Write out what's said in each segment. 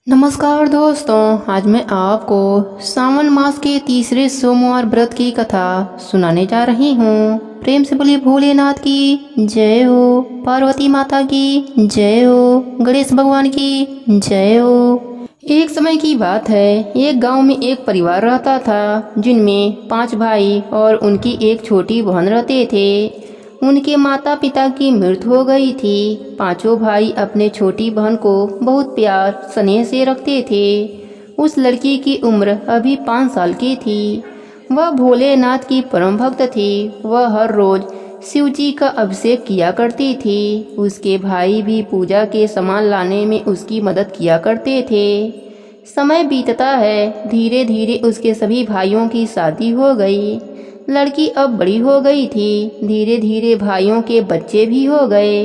नमस्कार दोस्तों, आज मैं आपको सावन मास के तीसरे सोमवार व्रत की कथा सुनाने जा रही हूँ। प्रेम से बोलिए भोलेनाथ की जय हो, पार्वती माता की जय हो, गणेश भगवान की जय हो। एक समय की बात है, एक गांव में एक परिवार रहता था जिनमें 5 भाई और उनकी एक छोटी बहन रहते थे। उनके माता पिता की मृत्यु हो गई थी। पांचों भाई अपने छोटी बहन को बहुत प्यार स्नेह से रखते थे। उस लड़की की उम्र अभी 5 साल की थी। वह भोलेनाथ की परम भक्त थी। वह हर रोज शिव जी का अभिषेक किया करती थी। उसके भाई भी पूजा के सामान लाने में उसकी मदद किया करते थे। समय बीतता है, धीरे धीरे उसके सभी भाइयों की शादी हो गई। लड़की अब बड़ी हो गई थी। धीरे धीरे भाइयों के बच्चे भी हो गए।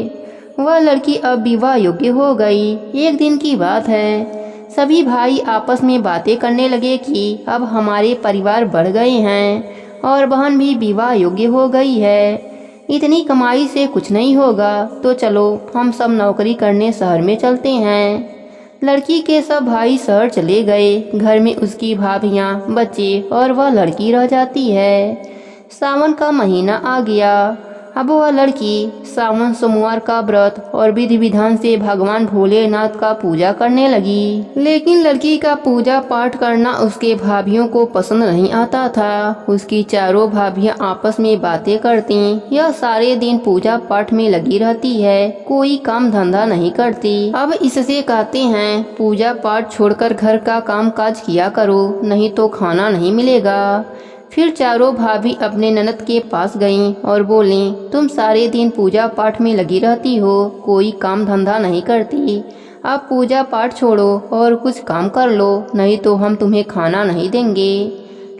वह लड़की अब विवाह योग्य हो गई। एक दिन की बात है, सभी भाई आपस में बातें करने लगे कि अब हमारे परिवार बढ़ गए हैं और बहन भी विवाह योग्य हो गई है। इतनी कमाई से कुछ नहीं होगा, तो चलो हम सब नौकरी करने शहर में चलते हैं। लड़की के सब भाई शहर चले गए। घर में उसकी भाभियां, बच्चे और वह लड़की रह जाती है। सावन का महीना आ गया। अब वह लड़की सावन सोमवार का व्रत और विधि विधान से भगवान भोलेनाथ का पूजा करने लगी। लेकिन लड़की का पूजा पाठ करना उसके भाभियों को पसंद नहीं आता था। उसकी चारों भाभियां आपस में बातें करती। यह सारे दिन पूजा पाठ में लगी रहती है, कोई काम धंधा नहीं करती। अब इससे कहते हैं, पूजा पाठ छोड़कर घर का काम काज किया करो, नहीं तो खाना नहीं मिलेगा। फिर चारों भाभी अपने ननद के पास गईं और बोलीं, तुम सारे दिन पूजा पाठ में लगी रहती हो, कोई काम धंधा नहीं करती। अब पूजा पाठ छोड़ो और कुछ काम कर लो, नहीं तो हम तुम्हें खाना नहीं देंगे।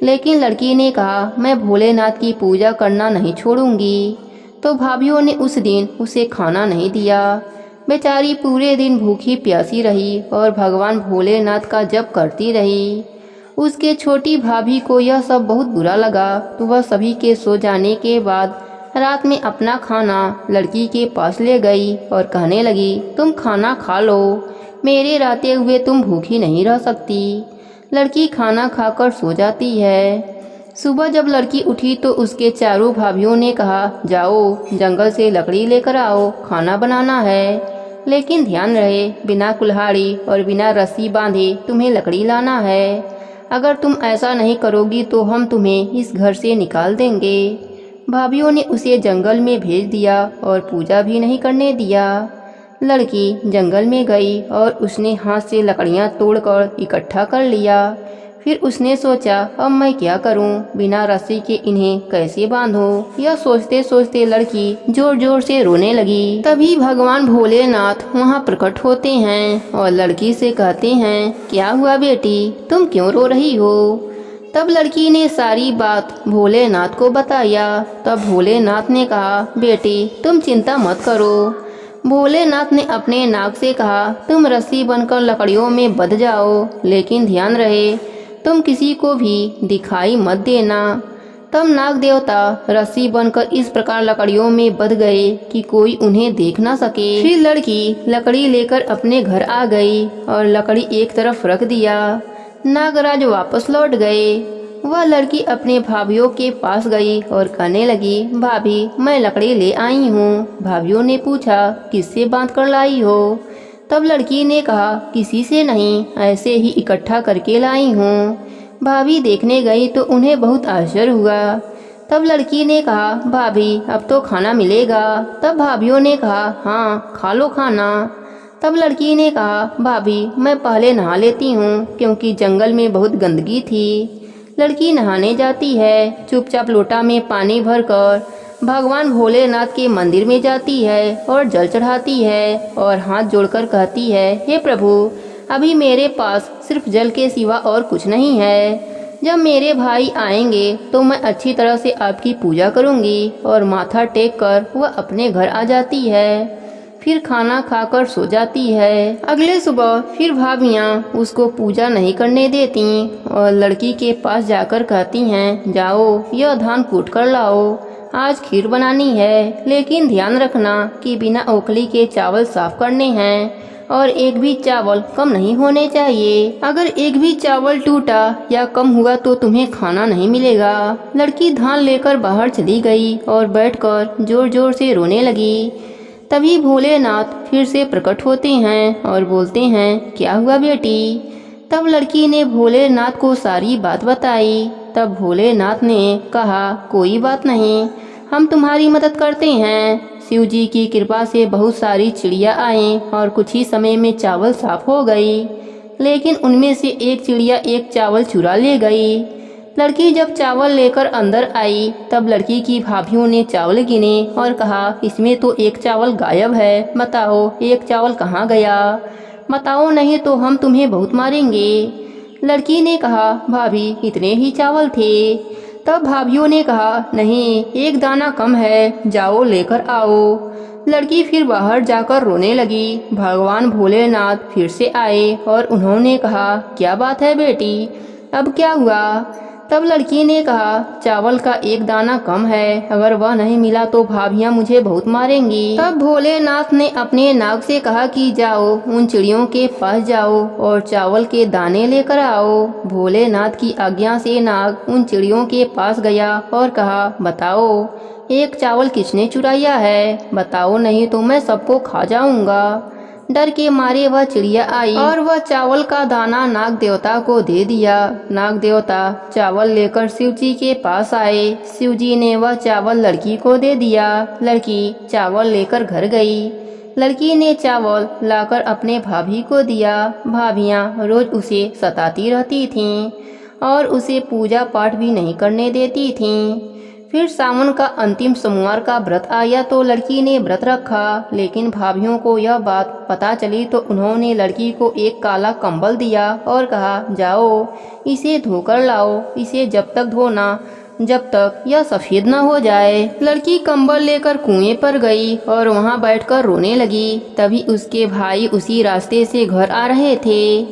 लेकिन लड़की ने कहा, मैं भोलेनाथ की पूजा करना नहीं छोड़ूंगी। तो भाभीियों ने उस दिन उसे खाना नहीं दिया। बेचारी पूरे दिन भूखी प्यासी रही और भगवान भोलेनाथ का जप करती रही। उसके छोटी भाभी को यह सब बहुत बुरा लगा, तो वह सभी के सो जाने के बाद रात में अपना खाना लड़की के पास ले गई और कहने लगी, तुम खाना खा लो, मेरे रहते हुए तुम भूखी नहीं रह सकती। लड़की खाना खाकर सो जाती है। सुबह जब लड़की उठी तो उसके चारों भाभीियों ने कहा, जाओ जंगल से लकड़ी लेकर आओ, खाना बनाना है। लेकिन ध्यान रहे, बिना कुल्हाड़ी और बिना रस्सी बांधे तुम्हें लकड़ी लाना है। अगर तुम ऐसा नहीं करोगी तो हम तुम्हें इस घर से निकाल देंगे। भाभीियों ने उसे जंगल में भेज दिया और पूजा भी नहीं करने दिया। लड़की जंगल में गई और उसने हाथ से लकड़ियां तोड़कर इकट्ठा कर लिया। फिर उसने सोचा, अब मैं क्या करूं, बिना रस्सी के इन्हें कैसे बांधूं। यह सोचते सोचते लड़की जोर जोर से रोने लगी। तभी भगवान भोलेनाथ वहां प्रकट होते हैं और लड़की से कहते हैं, क्या हुआ बेटी, तुम क्यों रो रही हो। तब लड़की ने सारी बात भोलेनाथ को बताया। तब भोलेनाथ ने कहा, बेटी तुम चिंता मत करो। भोलेनाथ ने अपने नाग से कहा, तुम रस्सी बनकर लकड़ियों में बंध जाओ, लेकिन ध्यान रहे तुम किसी को भी दिखाई मत देना। तब नाग देवता रस्सी बनकर इस प्रकार लकड़ियों में बंध गए कि कोई उन्हें देख न सके। फिर लड़की लकड़ी लेकर अपने घर आ गई और लकड़ी एक तरफ रख दिया। नागराज वापस लौट गए। वह लड़की अपने भाभीियों के पास गई और कहने लगी, भाभी मैं लकड़ी ले आई हूँ। भाभीियों ने पूछा, किससे बांध कर लाई हो। तब लड़की ने कहा, किसी से नहीं, ऐसे ही इकट्ठा करके लाई हूँ। भाभी देखने गई तो उन्हें बहुत आश्चर्य हुआ। तब लड़की ने कहा, भाभी अब तो खाना मिलेगा। तब भाभीियों ने कहा, हाँ खा लो खाना। तब लड़की ने कहा, भाभी मैं पहले नहा लेती हूँ, क्योंकि जंगल में बहुत गंदगी थी। लड़की नहाने जाती है। चुपचाप लोटा में पानी भरकर भगवान भोलेनाथ के मंदिर में जाती है और जल चढ़ाती है और हाथ जोड़कर कहती है, हे प्रभु अभी मेरे पास सिर्फ जल के सिवा और कुछ नहीं है। जब मेरे भाई आएंगे तो मैं अच्छी तरह से आपकी पूजा करूंगी। और माथा टेक कर वह अपने घर आ जाती है। फिर खाना खाकर सो जाती है। अगले सुबह फिर भाभियां उसको पूजा नहीं करने देती और लड़की के पास जाकर कहती हैं, जाओ यह धान कूट कर लाओ, आज खीर बनानी है। लेकिन ध्यान रखना कि बिना ओखली के चावल साफ करने हैं और एक भी चावल कम नहीं होने चाहिए। अगर एक भी चावल टूटा या कम हुआ तो तुम्हें खाना नहीं मिलेगा। लड़की धान लेकर बाहर चली गई और बैठकर जोर जोर से रोने लगी। तभी भोलेनाथ फिर से प्रकट होते हैं और बोलते हैं, क्या हुआ बेटी? तब लड़की ने भोलेनाथ को सारी बात बताई। तब भोलेनाथ ने कहा, कोई बात नहीं, हम तुम्हारी मदद करते हैं। शिव जी की कृपा से बहुत सारी चिड़िया आई और कुछ ही समय में चावल साफ हो गई, लेकिन उनमें से एक चिड़िया एक चावल चुरा ले गई। लड़की जब चावल लेकर अंदर आई तब लड़की की भाभीियों ने चावल गिने और कहा, इसमें तो एक चावल गायब है, बताओ एक चावल कहाँ गया? बताओ नहीं तो हम तुम्हें बहुत मारेंगे। लड़की ने कहा, भाभी इतने ही चावल थे। तब भाभीियों ने कहा, नहीं एक दाना कम है, जाओ लेकर आओ। लड़की फिर बाहर जाकर रोने लगी। भगवान भोलेनाथ फिर से आए और उन्होंने कहा, क्या बात है बेटी, अब क्या हुआ? तब लड़की ने कहा, चावल का एक दाना कम है, अगर वह नहीं मिला तो भाभियाँ मुझे बहुत मारेंगी। तब भोलेनाथ ने अपने नाग से कहा कि जाओ उन चिड़ियों के पास जाओ और चावल के दाने लेकर आओ। भोलेनाथ की आज्ञा से नाग उन चिड़ियों के पास गया और कहा, बताओ एक चावल किसने चुराया है? बताओ नहीं तो मैं सबको खा जाऊंगा। डर के मारे वह चिड़िया आई और वह चावल का दाना नाग देवता को दे दिया। नाग देवता चावल लेकर शिव जी के पास आए। शिव जी ने वह चावल लड़की को दे दिया। लड़की चावल लेकर घर गई। लड़की ने चावल लाकर अपने भाभी को दिया। भाभियाँ रोज उसे सताती रहती थीं और उसे पूजा पाठ भी नहीं करने देती थीं। फिर सावन का अंतिम सोमवार का व्रत आया तो लड़की ने व्रत रखा, लेकिन भाभियों को यह बात पता चली तो उन्होंने लड़की को एक काला कंबल दिया और कहा, जाओ इसे धोकर लाओ, इसे जब तक धोना जब तक यह सफ़ेद न हो जाए। लड़की कंबल लेकर कुएं पर गई और वहां बैठकर रोने लगी। तभी उसके भाई उसी रास्ते से घर आ रहे थे।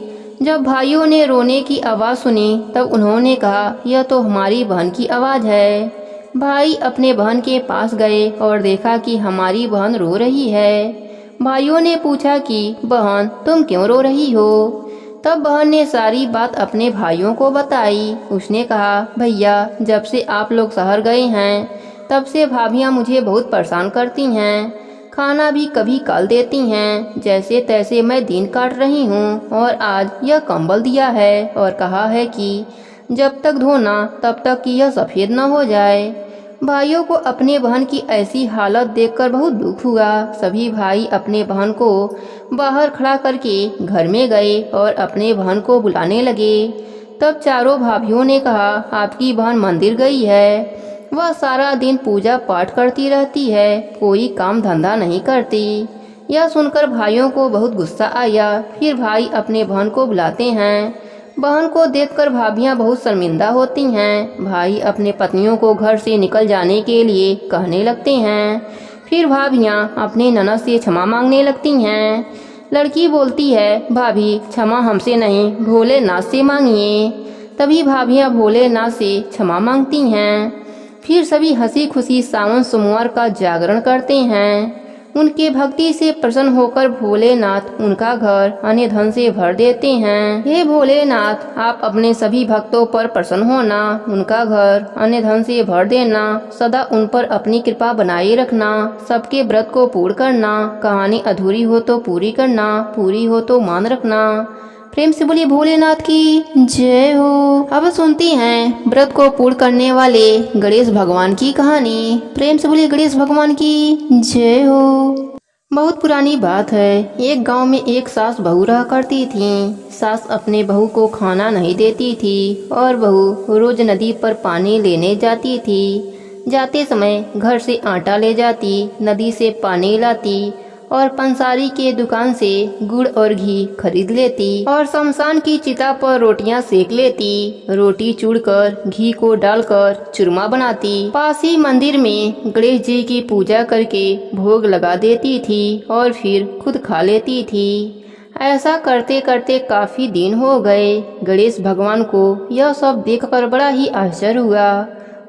जब भाइयों ने रोने की आवाज़ सुनी तब उन्होंने कहा, यह तो हमारी बहन की आवाज़ है। भाई अपने बहन के पास गए और देखा कि हमारी बहन रो रही है। भाइयों ने पूछा कि बहन तुम क्यों रो रही हो? तब बहन ने सारी बात अपने भाइयों को बताई। उसने कहा, भैया जब से आप लोग शहर गए हैं तब से भाभियाँ मुझे बहुत परेशान करती हैं, खाना भी कभी काल देती हैं। जैसे तैसे मैं दिन काट रही हूँ और आज यह कंबल दिया है और कहा है कि जब तक धोना तब तक कि यह सफ़ेद न हो जाए। भाइयों को अपने बहन की ऐसी हालत देखकर बहुत दुख हुआ। सभी भाई अपने बहन को बाहर खड़ा करके घर में गए और अपने बहन को बुलाने लगे। तब चारों भाभियों ने कहा, आपकी बहन मंदिर गई है, वह सारा दिन पूजा पाठ करती रहती है, कोई काम धंधा नहीं करती। यह सुनकर भाइयों को बहुत गुस्सा आया। फिर भाई अपने बहन को बुलाते हैं। बहन को देखकर भाभियाँ बहुत शर्मिंदा होती हैं। भाई अपने पत्नियों को घर से निकल जाने के लिए कहने लगते हैं। फिर भाभियाँ अपने ननद से क्षमा मांगने लगती हैं। लड़की बोलती है, भाभी क्षमा हमसे नहीं भोलेनाथ से मांगिए। तभी भाभियाँ भोलेनाथ से क्षमा मांगती हैं। फिर सभी हंसी खुशी सावन सोमवार का जागरण करते हैं। उनके भक्ति से प्रसन्न होकर भोलेनाथ उनका घर अन्य धन से भर देते हैं। हे भोलेनाथ, आप अपने सभी भक्तों पर प्रसन्न होना, उनका घर अन्य धन से भर देना, सदा उन पर अपनी कृपा बनाए रखना, सबके व्रत को पूर्ण करना, कहानी अधूरी हो तो पूरी करना, पूरी हो तो मान रखना। प्रेम से बोलिए भोलेनाथ की जय हो। अब सुनते हैं व्रत को पूर्ण करने वाले गणेश भगवान की कहानी। प्रेम से बोलिए गणेश भगवान की जय हो। बहुत पुरानी बात है। एक गांव में एक सास बहू रहा करती थी। सास अपने बहू को खाना नहीं देती थी और बहू रोज नदी पर पानी लेने जाती थी। जाते समय घर से आटा ले जाती, नदी से पानी लाती और पंसारी के दुकान से गुड़ और घी खरीद लेती और शमशान की चिता पर रोटियां सेक लेती। रोटी चूड़कर घी को डालकर चूरमा बनाती। पास ही मंदिर में गणेश जी की पूजा करके भोग लगा देती थी और फिर खुद खा लेती थी। ऐसा करते करते काफी दिन हो गए। गणेश भगवान को यह सब देखकर बड़ा ही आश्चर्य हुआ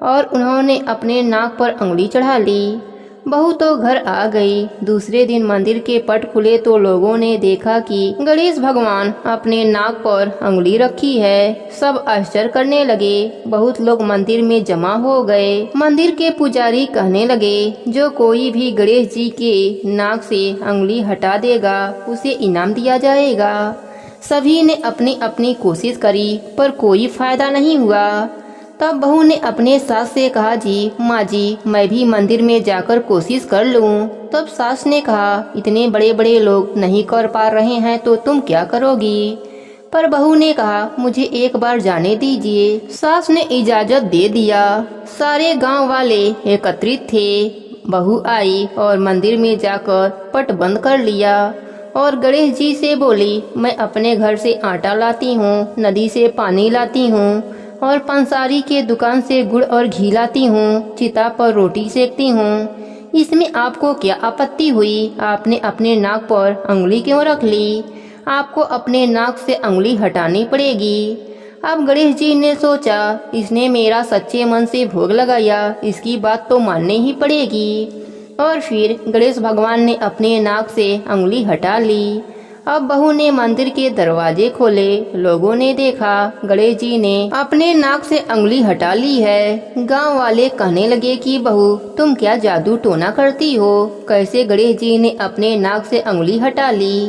और उन्होंने अपने नाक पर उंगली चढ़ा ली। बहू तो घर आ गई। दूसरे दिन मंदिर के पट खुले तो लोगों ने देखा कि गणेश भगवान अपने नाक पर अंगुली रखी है। सब आश्चर्य करने लगे। बहुत लोग मंदिर में जमा हो गए। मंदिर के पुजारी कहने लगे, जो कोई भी गणेश जी के नाक से अंगुली हटा देगा उसे इनाम दिया जाएगा। सभी ने अपनी अपनी कोशिश करी पर कोई फायदा नहीं हुआ। तब बहू ने अपने सास से कहा, जी माँ जी, मैं भी मंदिर में जाकर कोशिश कर लूँ। तब सास ने कहा, इतने बड़े बड़े लोग नहीं कर पा रहे हैं तो तुम क्या करोगी। पर बहू ने कहा, मुझे एक बार जाने दीजिए। सास ने इजाजत दे दिया। सारे गांव वाले एकत्रित थे। बहू आई और मंदिर में जाकर पट बंद कर लिया और गणेश जी से बोली, मैं अपने घर से आटा लाती हूँ, नदी से पानी लाती हूँ और पंसारी के दुकान से गुड़ और घी लाती हूँ, चिता पर रोटी सेकती हूँ। इसमें आपको क्या आपत्ति हुई? आपने अपने नाक पर अंगुली क्यों रख ली? आपको अपने नाक से अंगुली हटानी पड़ेगी। अब गणेश जी ने सोचा, इसने मेरा सच्चे मन से भोग लगाया, इसकी बात तो माननी ही पड़ेगी। और फिर गणेश भगवान ने अपने नाक से अंगुली हटा ली। अब बहू ने मंदिर के दरवाजे खोले। लोगों ने देखा गणेश जी ने अपने नाक से अंगुली हटा ली है। गांव वाले कहने लगे कि बहू, तुम क्या जादू टोना करती हो? कैसे गणेश जी ने अपने नाक से अंगुली हटा ली?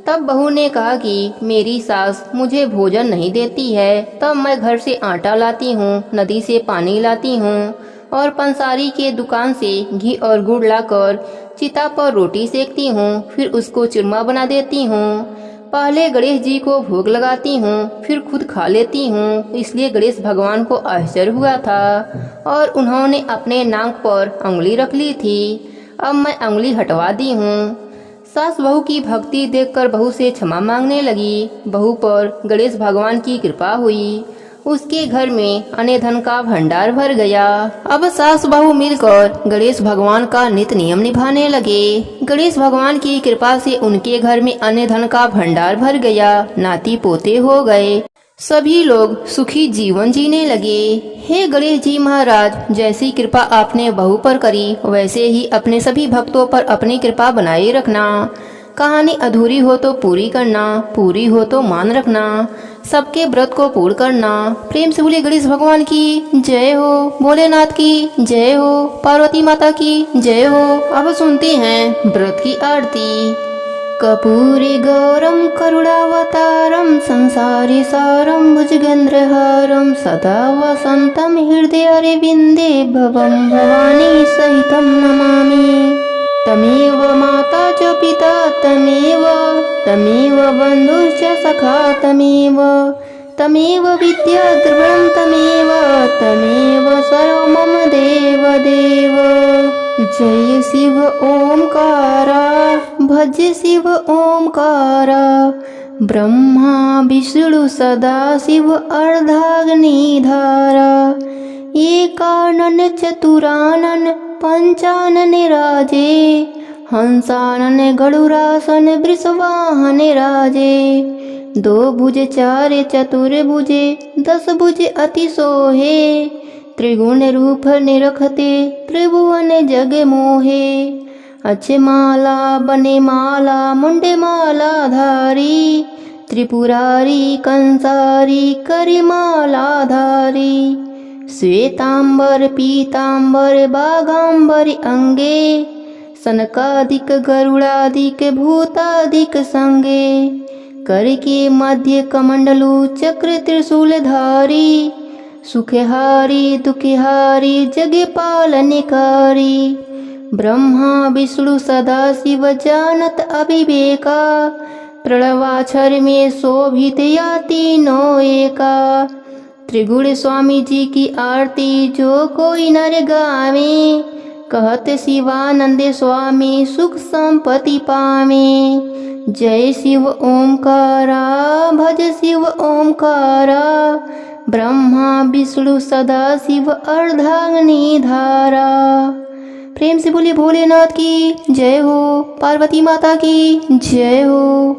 तब बहू ने कहा कि मेरी सास मुझे भोजन नहीं देती है, तब मैं घर से आटा लाती हूँ, नदी से पानी लाती हूँ और पंसारी के दुकान से घी और गुड़ लाकर चिता पर रोटी सेकती हूँ, फिर उसको चूरमा बना देती हूँ। पहले गणेश जी को भोग लगाती हूँ, फिर खुद खा लेती हूँ। इसलिए गणेश भगवान को आश्चर्य हुआ था और उन्होंने अपने नाक पर अंगुली रख ली थी। अब मैं अंगुली हटवा दी हूँ। सास बहू की भक्ति देखकर बहू से क्षमा मांगने लगी। बहू पर गणेश भगवान की कृपा हुई। उसके घर में अन्न धन का भंडार भर गया। अब सास बहू मिलकर गणेश भगवान का नित्य नियम निभाने लगे। गणेश भगवान की कृपा से उनके घर में अन्न धन का भंडार भर गया। नाती पोते हो गए। सभी लोग सुखी जीवन जीने लगे। हे गणेश जी महाराज, जैसी कृपा आपने बहू पर करी वैसे ही अपने सभी भक्तों पर अपनी कृपा बनाए रखना। कहानी अधूरी हो तो पूरी करना, पूरी हो तो मान रखना, सबके व्रत को पूर्ण करना। प्रेम से बोले गणेश भगवान की जय हो, भोलेनाथ की जय हो, पार्वती माता की जय हो। अब सुनते हैं व्रत की आरती। कर्पूरी गौरम करुणावतारम संसारी सारम भुजगेन्द्रहारम सदा वसंतम हृदय अरविंदे भवम भवानी सहितम नमामि। तमेव माता च पिता तमेव, तमेव बन्धुश्च सखा तमेव, तमेव विद्या द्रविणं तमेव, तमेव सर्वं मम देव देव। जय शिव ओंकारा, भज शिव ओंकारा, ब्रह्मा विष्णु सदा शिव अर्धाग्निधारा। एकानन चतुरानन पंचानन राजे, हंसानन गरुड़ासन वृषवाहन राजे। दो भुज चार चतुर्भुजे, 10 भुज अति सोहे, त्रिगुण रूप निरखते त्रिभुवन जग मोहे। अच्छे माला बने माला मुंडे माला धारी, त्रिपुरारी कंसारी करी माला धारी। श्वेतांबर पीतांबर बाघांबर अंगे, सनकादिक गरुड़ादिक भूतादिक संगे। कर के मध्य कमंडलु चक्र त्रिशूल धारी, सुखहारी दुखहारी जग पालनकारी। ब्रह्मा विष्णु सदा शिव जानत अविवेका, प्रणवाक्षर में शोभित या तीनों एका। त्रिगुण स्वामी जी की आरती जो कोई नर गावे, कहत शिवानंद स्वामी सुख संपत्ति पावे। जय शिव ओंकारा, भज शिव ओंकारा, ब्रह्मा विष्णु सदा शिव अर्धाग्निधारा। प्रेम से बोले भोलेनाथ की जय हो, पार्वती माता की जय हो।